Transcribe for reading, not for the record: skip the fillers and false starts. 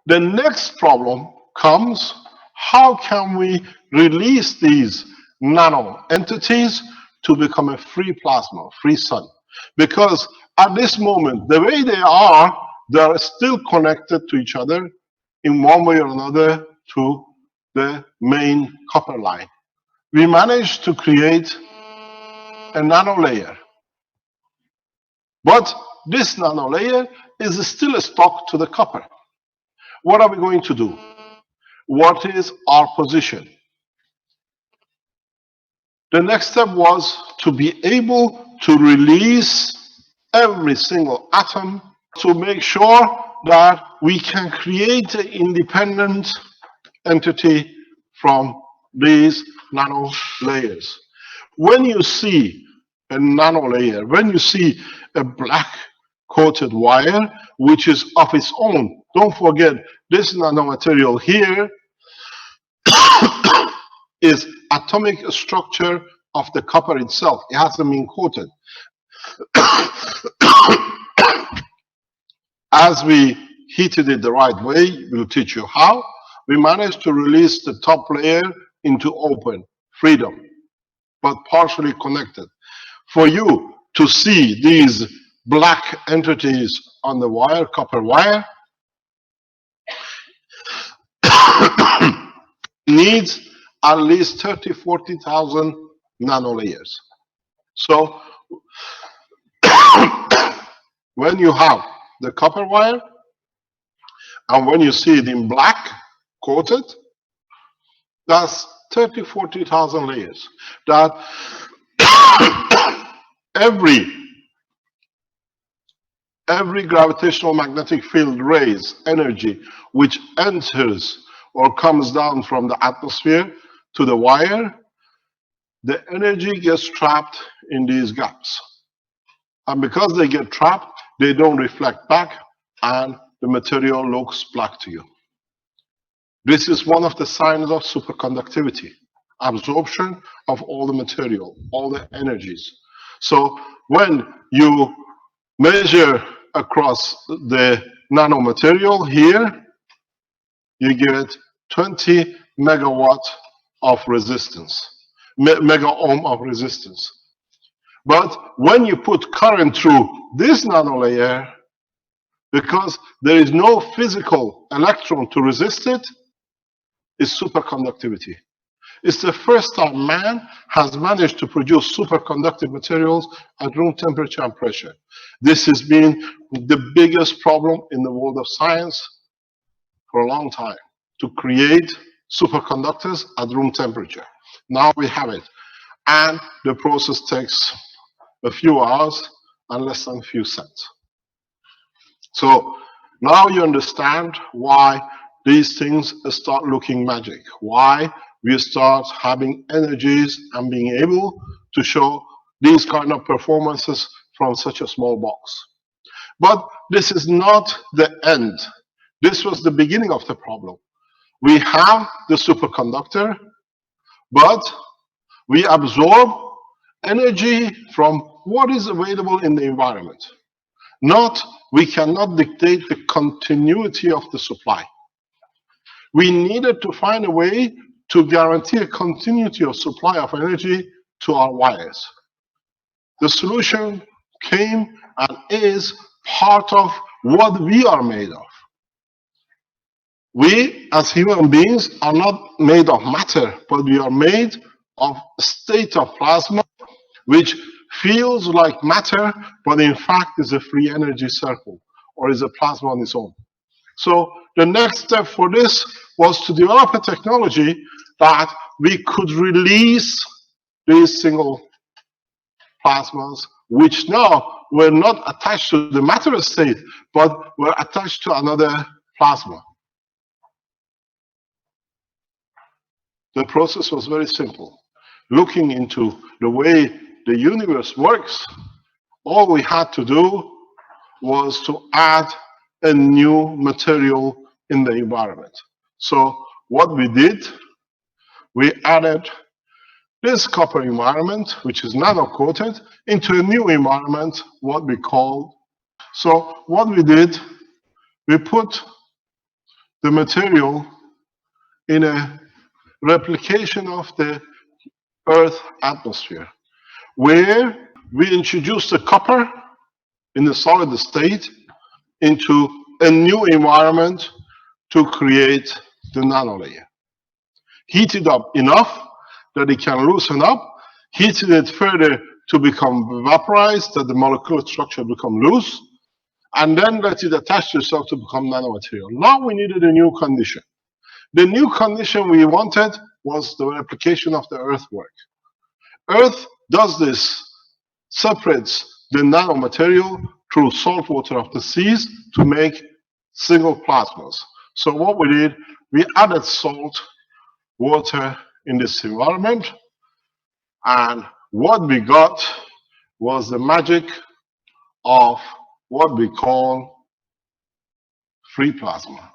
The next problem comes, how can we release these nano entities to become a free plasma, free sun? Because at this moment, the way they are still connected to each other in one way or another to the main copper line. We managed to create a nano layer, but this nano layer is still stuck to the copper. What are we going to do? What is our position? The next step was to be able to release every single atom to make sure that we can create an independent entity from these nano layers. When you see a nano layer, when you see a black coated wire, which is of its own, don't forget this nanomaterial here is atomic structure of the copper itself. It hasn't been coated. As we heated it the right way, we'll teach you how, we managed to release the top layer into open, freedom, but partially connected. For you to see these black entities on the wire, copper wire, needs at least 30,000–40,000 nanolayers. So when you have the copper wire and when you see it in black coated, that's 30,000–40,000 layers. That every gravitational magnetic field rays energy which enters or comes down from the atmosphere to the wire, the energy gets trapped in these gaps. And because they get trapped, they don't reflect back and the material looks black to you. This is one of the signs of superconductivity, absorption of all the material, all the energies. So when you measure across the nanomaterial here, you get 20 megawatt of resistance, mega ohm of resistance. But when you put current through this nanolayer, because there is no physical electron to resist it, it's superconductivity. It's the first time man has managed to produce superconductive materials at room temperature and pressure. This has been the biggest problem in the world of science for a long time, to create superconductors at room temperature. Now we have it. And the process takes a few hours and less than a few cents. So now you understand why these things start looking magic, why we start having energies and being able to show these kind of performances from such a small box. But this is not the end. This was the beginning of the problem. We have the superconductor, but we absorb energy from what is available in the environment. We cannot dictate the continuity of the supply. We needed to find a way to guarantee a continuity of supply of energy to our wires. The solution came and is part of what we are made of. We, as human beings, are not made of matter, but we are made of a state of plasma, which feels like matter, but in fact is a free energy circle, or is a plasma on its own. So the next step for this was to develop a technology that we could release these single plasmas, which now were not attached to the matter state, but were attached to another plasma. The process was very simple. Looking into the way the universe works, all we had to do was to add a new material in the environment. So what we did, we added this copper environment, which is nano-coated, into a new environment, what we call. So what we did, we put the material in a replication of the Earth atmosphere, where we introduce the copper in the solid state into a new environment to create the nanolayer. Heat it up enough that it can loosen up, heating it further to become vaporized, that the molecular structure become loose, and then let it attach to itself to become nanomaterial. Now we needed a new condition. The new condition we wanted was the replication of the earthwork. Earth does this, separates the nanomaterial through salt water of the seas to make single plasmas. So what we did, we added salt water in this environment, and what we got was the magic of what we call free plasma.